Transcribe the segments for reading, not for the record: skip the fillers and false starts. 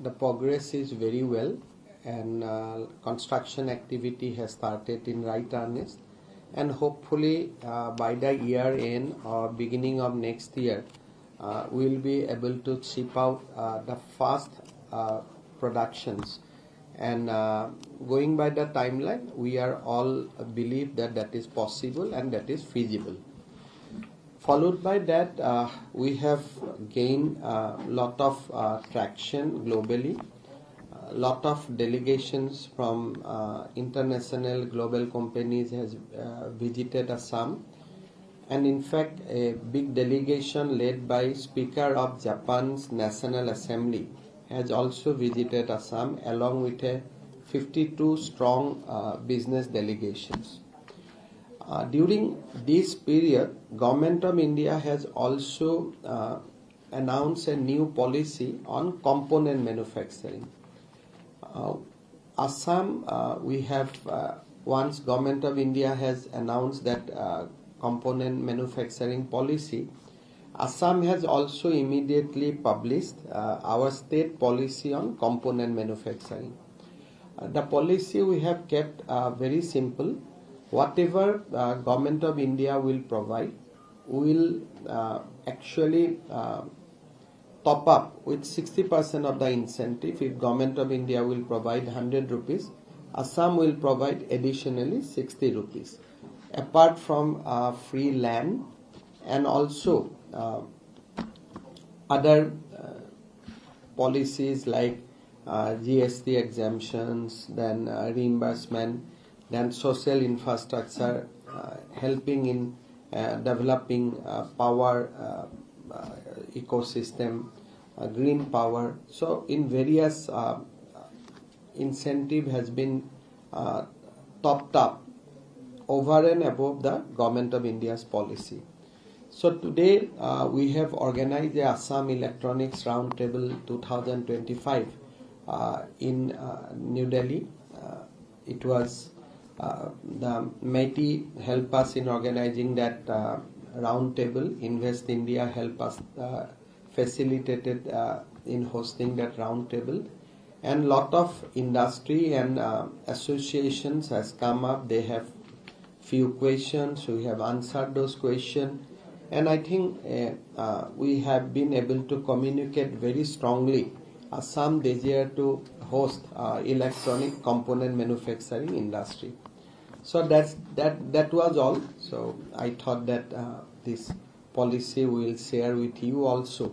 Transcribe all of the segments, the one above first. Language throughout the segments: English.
the progress is very well, and construction activity has started in right earnest, and hopefully by the year end or beginning of next year we will be able to ship out the first productions. And going by the timeline, we are all believe that that is possible and that is feasible. Followed by that, we have gained a lot of traction globally. A lot of delegations from international global companies has visited Assam, and in fact a big delegation led by Speaker of Japan's National Assembly has also visited Assam, along with a 52 strong business delegations. During this period, Government of India has also announced a new policy on component manufacturing. Assam, we have once Government of India has announced that component manufacturing policy, Assam has also immediately published our state policy on component manufacturing. The policy we have kept very simple. Whatever Government of India will provide, we will actually top up with 60% of the incentive. If Government of India will provide 100 rupees, Assam will provide additionally 60 rupees. Apart from free land and also other policies like GST exemptions, then reimbursement, then social infrastructure, helping in developing power ecosystem, green power. So in various incentive has been topped up over and above the Government of India's policy. So today we have organized the Assam Electronics Roundtable 2025 in New Delhi. It was the MITI helped us in organizing that roundtable. Invest India helped us facilitated in hosting that roundtable, and lot of industry and associations has come up. They have few questions. We have answered those questions, and I think we have been able to communicate very strongly Assam desire to host electronic component manufacturing industry. So that was all. So I thought that this policy we will share with you also.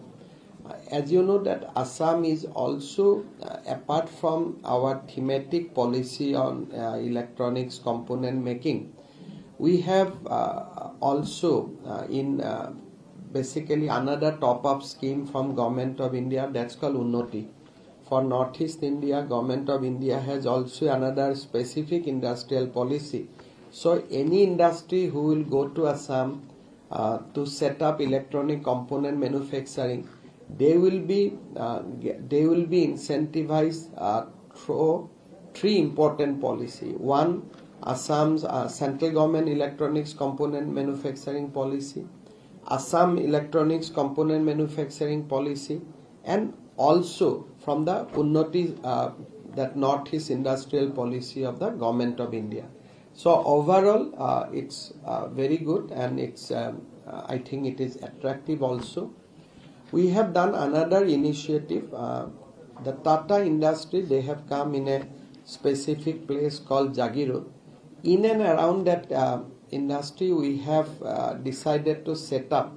As you know that Assam is also apart from our thematic policy on electronics component making, we have also in basically another top-up scheme from Government of India, that's called Unnati. For Northeast India, Government of India has also another specific industrial policy. So any industry who will go to Assam to set up electronic component manufacturing, they will be incentivized through three important policy. One, Assam's central government electronics component manufacturing policy, Assam electronics component manufacturing policy, and also from the Unnati, that Northeast industrial policy of the Government of India. So overall, it's very good, and it's I think it is attractive also. We have done another initiative. The Tata industry, they have come in a specific place called Jagirod. In and around that industry, we have decided to set up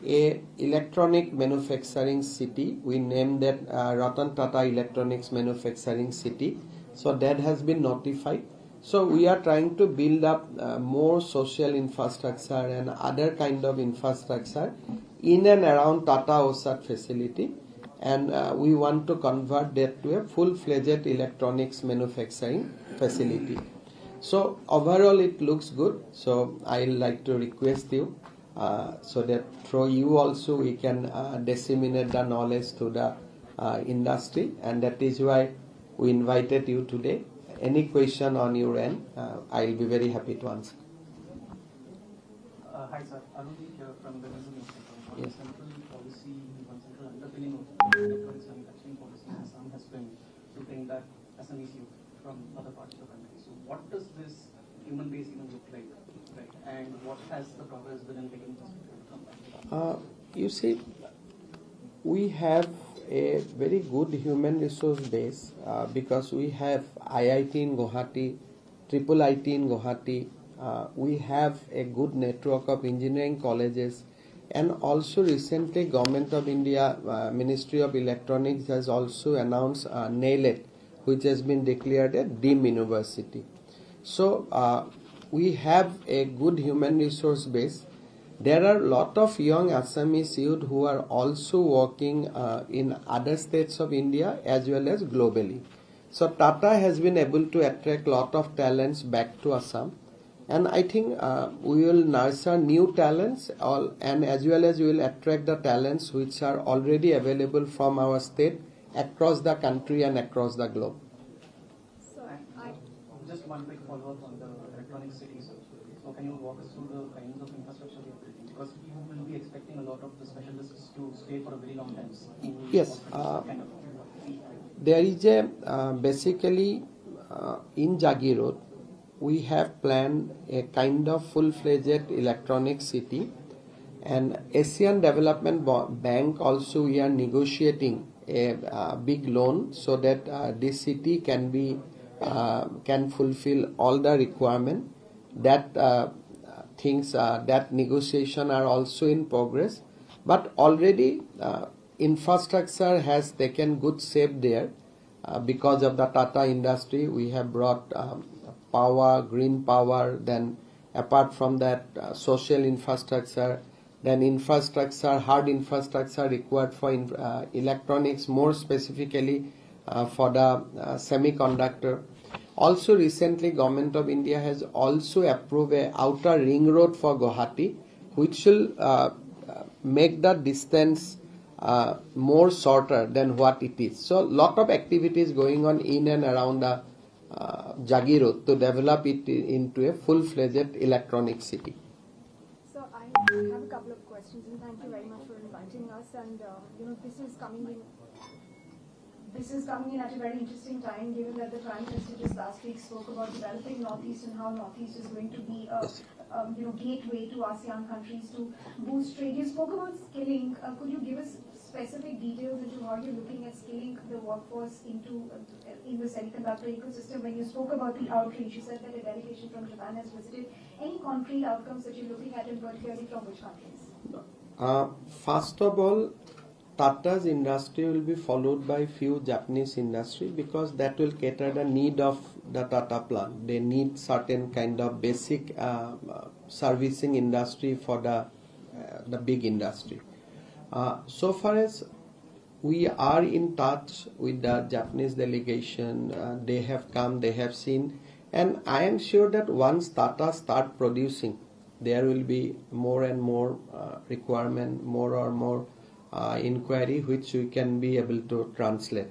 a electronic manufacturing city. We named that Ratan Tata Electronics Manufacturing City. So that has been notified. So we are trying to build up more social infrastructure and other kind of infrastructure in and around Tata OSAT facility, and we want to convert that to a full-fledged electronics manufacturing facility. So overall it looks good. So I like to request you so that through you also we can disseminate the knowledge to the industry, and that is why we invited you today. Any question on your end, I will be very happy to answer. Hi sir, Anudeep here from the Resume Center. Yes. Central policy, one central underpinning of the electronics manufacturing policy in Assam has been youth from other parts of the country. So what does this human base even look like, right? And what has the progress been in taking from that? You see, we have a very good human resource base because we have IIT in Guwahati, Triple IT in Guwahati. We have a good network of engineering colleges, and also recently Government of India Ministry of Electronics has also announced NAILET, which has been declared a deemed university. So we have a good human resource base. There are a lot of young Assamese youth who are also working in other states of India as well as globally. So Tata has been able to attract a lot of talents back to Assam, and I think we will nurture new talents and as well as we will attract the talents which are already available from our state across the country and across the globe. Just one quick follow-up on the electronic cities. So can you walk us through the kinds of infrastructure we are building? Because we will be expecting a lot of the specialists to stay for a very long time. Yes. There is a basically in Jagi Road, we have planned a kind of full-fledged electronic city, and Asian Development Bank also we are negotiating a big loan so that this city can be can fulfill all the requirement. That that negotiation are also in progress, but already infrastructure has taken good shape there because of the Tata industry. We have brought power, green power, then apart from that social infrastructure, then infrastructure, hard infrastructure required for electronics, more specifically for the semiconductor. Also recently Government of India has also approved a outer ring road for Guwahati, which will make the distance more shorter than what it is. So lot of activities going on in and around the Jagi Road to develop it into a full-fledged electronic city. So I have a couple of questions, and thank you very much for inviting us. And this is coming in at a very interesting time, given that the Prime Minister just last week spoke about developing Northeast and how Northeast is going to be a gateway to ASEAN countries to boost trade. You spoke about skilling. Could you give us specific details into how you're looking at scaling the workforce in the semiconductor ecosystem? When you spoke about the outreach, you said that a delegation from Japan has visited. Any concrete outcomes that you're looking at, and particularly from which countries? First of all, Tata's industry will be followed by few Japanese industry because that will cater the need of the Tata plant. They need certain kind of basic servicing industry for the big industry. So far as we are in touch with the Japanese delegation, they have come, they have seen, and I am sure that once Tata start producing, there will be more and more requirement, more or more inquiry which we can be able to translate.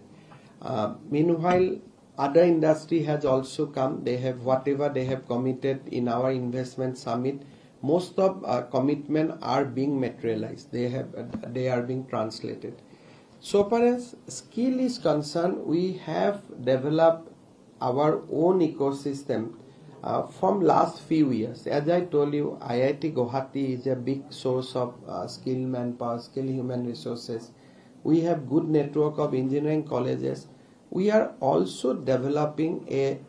Meanwhile, other industry has also come. They have whatever they have committed in our investment summit. Most of commitment are being materialized. They are being translated. So far as skill is concerned, we have developed our own ecosystem from last few years. As I told you, IIT Guwahati is a big source of skill manpower, skill human resources. We have good network of engineering colleges. We are also developing a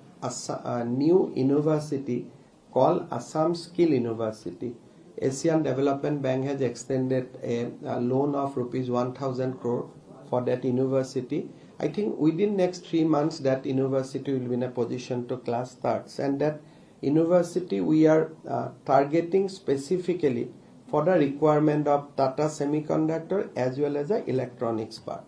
new university called Assam Skill University. Asian Development Bank has extended a loan of rupees 1,000 crore for that university. I think within next 3 months that university will be in a position to class starts, and that university we are targeting specifically for the requirement of Tata Semiconductor as well as the electronics part.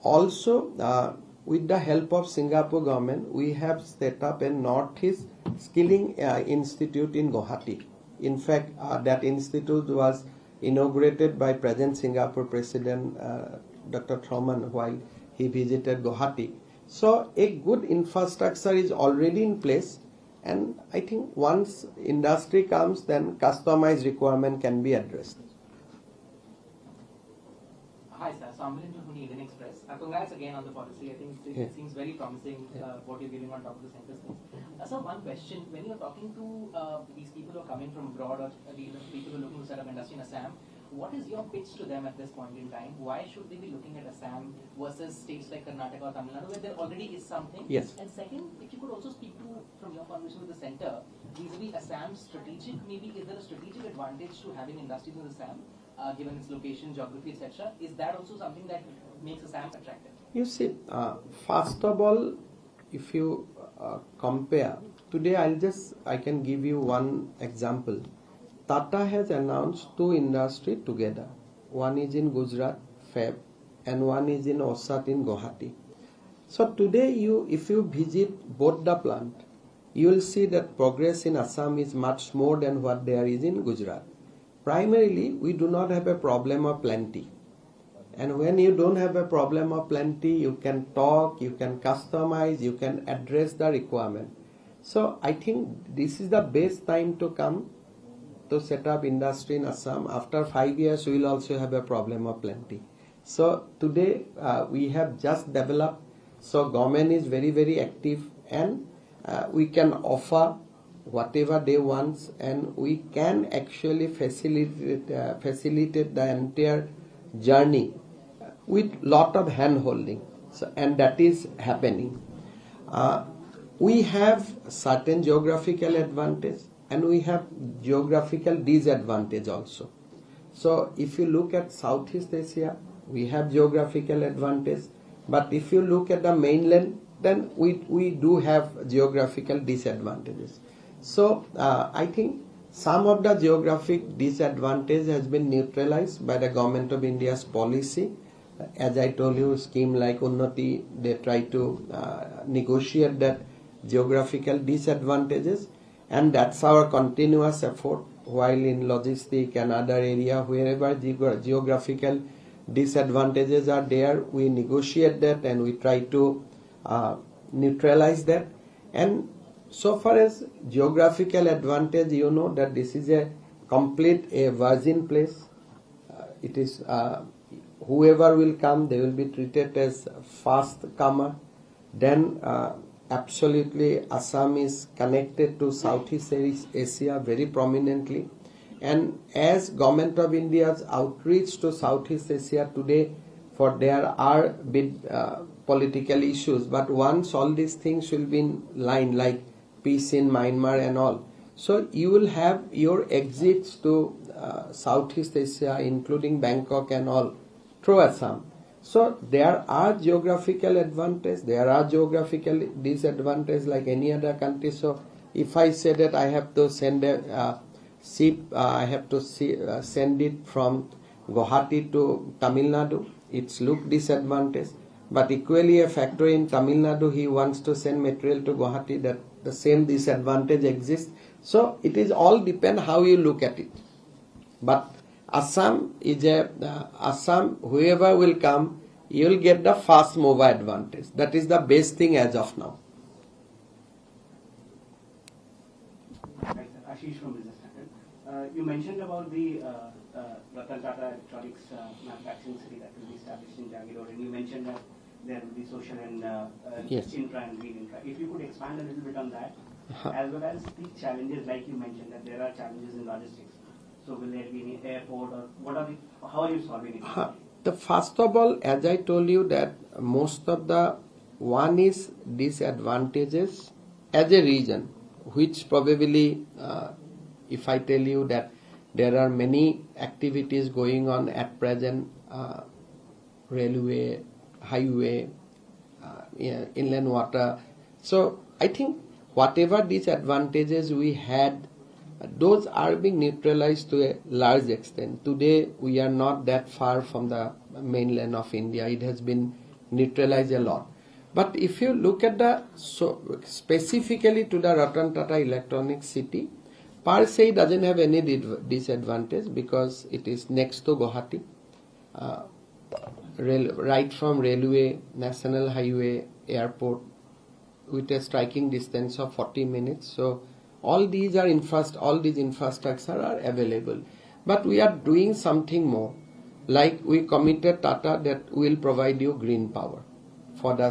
Also with the help of Singapore government, we have set up a Northeast Skilling Institute in Guwahati. In fact, that institute was inaugurated by present Singapore President Dr. Thurman while he visited Guwahati. So a good infrastructure is already in place, and I think once industry comes, then customized requirement can be addressed. Hi, sir. So I'm Milind from the Indian Express. Congrats again on the policy. I think it seems very promising what you're giving on top of the center space. So one question: when you're talking to these people who are coming from abroad or these people who are looking to set up industry in Assam, what is your pitch to them at this point in time? Why should they be looking at Assam versus states like Karnataka or Tamil Nadu, where there already is something? Yes. And second, if you could also speak to, from your conversation with the center, vis-a-vis Assam's strategic, maybe is there a strategic advantage to having industries in Assam, given its location, geography, etc.? Is that also something that makes Assam attractive? You see, first of all, if you compare, today I can give you one example. Tata has announced two industries together. One is in Gujarat, Fab, and one is in Osat in Guwahati. So today, if you visit both the plant, you will see that progress in Assam is much more than what there is in Gujarat. Primarily, we do not have a problem of plenty. And when you don't have a problem of plenty, you can talk, you can customize, you can address the requirement. So I think this is the best time to come to set up industry in Assam. After 5 years, we will also have a problem of plenty. So today, we have just developed. So government is very, very active, and we can offer whatever they want, and we can actually facilitate the entire journey with lot of hand holding. So, and that is happening. We have certain geographical advantage, and we have geographical disadvantage also. So if you look at Southeast Asia, we have geographical advantage, but if you look at the mainland, then we do have geographical disadvantages. So I think some of the geographic disadvantage has been neutralized by the Government of India's policy. As I told you, scheme like Unnati, they try to negotiate that geographical disadvantages, and that's our continuous effort. While in logistic and other area, wherever geographical disadvantages are there, we negotiate that and we try to neutralize that. And so far as geographical advantage, you know that this is a complete virgin place. It is whoever will come, they will be treated as fast comer. Then absolutely Assam is connected to Southeast Asia very prominently. And as Government of India's outreach to Southeast Asia today, for there are big political issues, but once all these things will be in line, like peace in Myanmar and all, so you will have your exits to Southeast Asia, including Bangkok and all, through Assam. So there are geographical advantages, there are geographical disadvantages like any other country. So if I say that I have to send a ship, I have to send it from Guwahati to Tamil Nadu, it's look disadvantage. But equally a factory in Tamil Nadu, he wants to send material to Guwahati, that the same disadvantage exists. So it is all depend how you look at it. But Assam is Assam, whoever will come, you will get the fast mover advantage. That is the best thing as of now. Right, sir. Ashish from Business Standard. You mentioned about the Ratan Tata Electronics manufacturing city that will be established in Jagir Road, and you mentioned that there will be social and yes. infra and green infra. If you could expand a little bit on that, as well as the challenges, like you mentioned that there are challenges in logistics. So will there be any airport, or how are you solving it? The first of all, as I told you, that most of the one is disadvantages as a region, which probably, if I tell you that there are many activities going on at present, railway, highway, inland water. So I think whatever disadvantages we had, those are being neutralized to a large extent. Today we are not that far from the mainland of India. It has been neutralized a lot. But if you look at specifically to the Ratan Tata Electronics City, per se doesn't have any disadvantage because it is next to Guwahati. Right from railway, national highway, airport, with a striking distance of 40 minutes. So all these are all these infrastructure are available. But we are doing something more. like we committed Tata that will provide you green power for the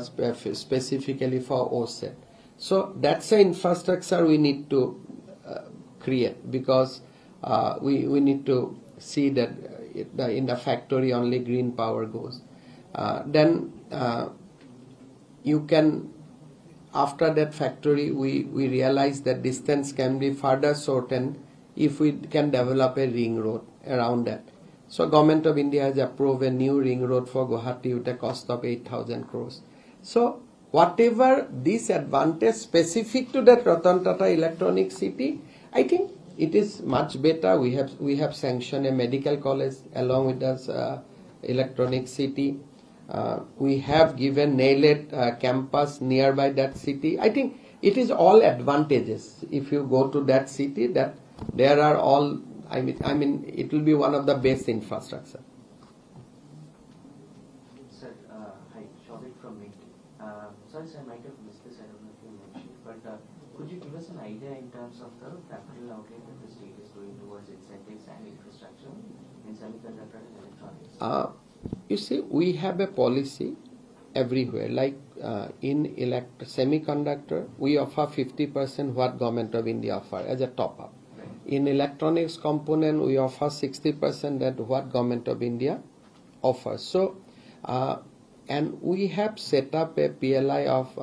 specifically for OSET. So that's the infrastructure we need to create, because we need to see that in the factory only green power goes. Then you can, after that factory, we realize that distance can be further shortened if we can develop a ring road around that. So Government of India has approved a new ring road for Guwahati with a cost of 8,000 crores. So whatever this advantage specific to that Ratan Tata Electronic City, I think it is much better. We have sanctioned a medical college along with us Electronic City. We have given NAILET campus nearby that city. I think it is all advantages. If you go to that city, that there are all, I mean, it will be one of the best infrastructure. Sir, hi, Shobit from LinkedIn. Sorry, sir, I might have missed this. I don't know if you mentioned, but could you give us an idea in terms of the capital outlay that the state is doing towards incentives and infrastructure in semiconductor and electronics? You see, we have a policy everywhere. Like in semiconductor, we offer 50% what Government of India offer as a top-up. Right. In electronics component, we offer 60% that what Government of India offers. So, and we have set up a PLI of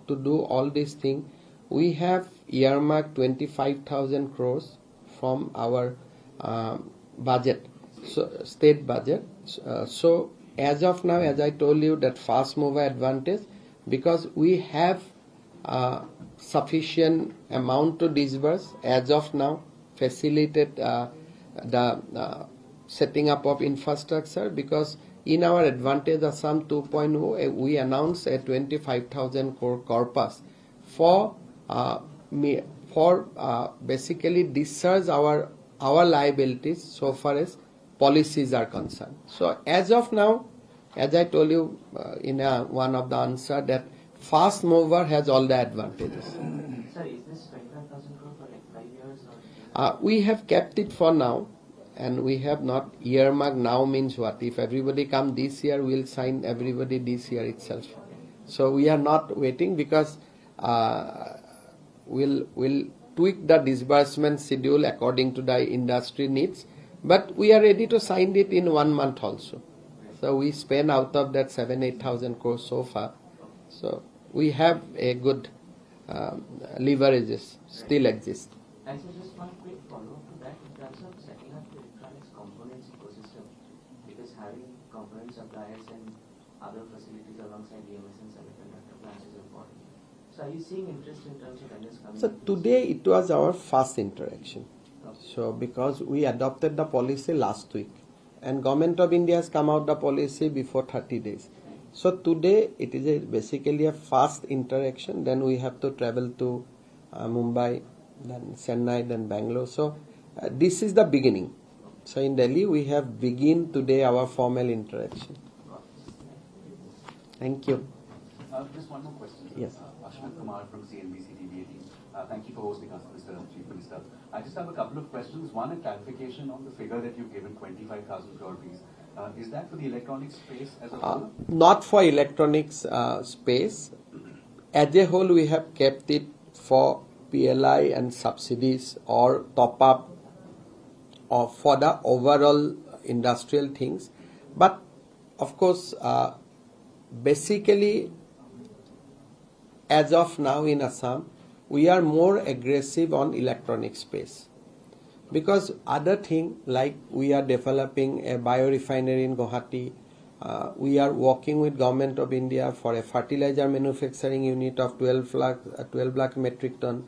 to do all these things. We have earmarked 25,000 crores from our budget, so state budget. So as of now, as I told you, that fast mover advantage, because we have sufficient amount to disburse as of now, facilitate the setting up of infrastructure, because in our Advantage Assam 2.0, we announced a 25,000 crore corpus for basically discharge our liabilities so far as policies are concerned. So as of now, as I told you in one of the answer, that fast mover has all the advantages. Sir, is this 25,000 crore for like 5 years? Or we have kept it for now, and we have not earmarked. Now means what? If everybody come this year, we'll sign everybody this year itself. So we are not waiting, because we'll tweak the disbursement schedule according to the industry needs. But we are ready to sign it in 1 month also. So we spend out of that 7,000-8,000 crores so far. So we have a good leverages still exist. and so just one quick follow-up to that in terms of setting up the electronics components ecosystem, because having component suppliers and other facilities alongside EMS and semiconductor plants is important. So are you seeing interest in terms of vendors coming? So today it was our first interaction. So because we adopted the policy last week, and Government of India has come out the policy before 30 days. So today it is basically a fast interaction. Then we have to travel to Mumbai, then Chennai, then Bangalore. So this is the beginning. So in Delhi we have begin today our formal interaction. Thank you. Just one more question. Yes. Ashwin Kumar from CNBC TV 18. Thank you for hosting us, Mr. Chief Minister. I just have a couple of questions. One, a clarification on the figure that you've given, 25,000 crore rupees. Is that for the electronics space as a whole? Not for electronics space. As a whole, we have kept it for PLI and subsidies or top up or for the overall industrial things. But of course, basically, as of now in Assam, we are more aggressive on electronic space, because other thing like we are developing a biorefinery in Guwahati, we are working with Government of India for a fertilizer manufacturing unit of 12 lakh metric ton.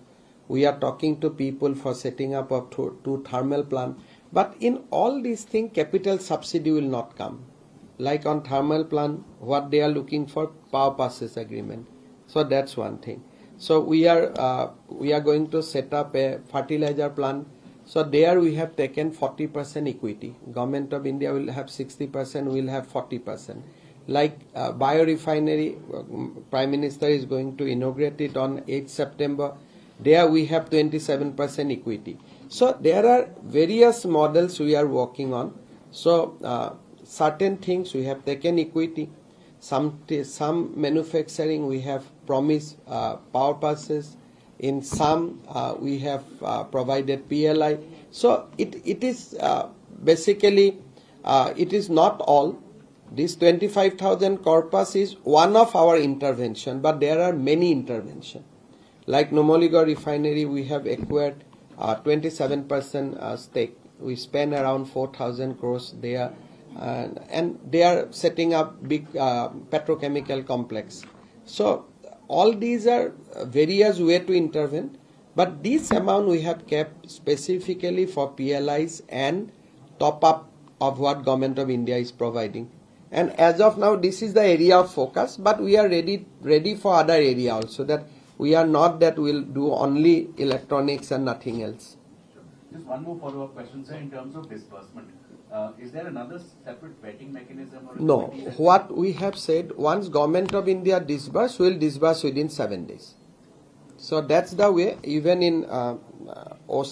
We are talking to people for setting up of two thermal plant. But in all these things, capital subsidy will not come. Like on thermal plant, what they are looking for, power purchase agreement. So that's one thing. So we are going to set up a fertilizer plant. So there we have taken 40% equity. Government of India will have 60%, we will have 40%. Like biorefinery, Prime Minister is going to inaugurate it on 8th September. There we have 27% equity. So there are various models we are working on. So certain things we have taken equity. Some manufacturing we have promised power purchase. In some we have provided PLI. So it is basically it is not all. This 25,000 corpus is one of our intervention, but there are many interventions. Like Numaligarh refinery, we have acquired 27% stake. We spend around 4,000 crores there, and they are setting up big petrochemical complex. So all these are various ways to intervene, but this amount we have kept specifically for PLIs and top up of what Government of India is providing. And as of now, this is the area of focus, but we are ready for other area also. That we are not that we'll do only electronics and nothing else. Sure. Just one more follow-up question, sir. In terms of disbursement, is there another separate vetting mechanism? Or No. What we have said, once Government of India disburse, we'll disburse within 7 days. So that's the way. Even in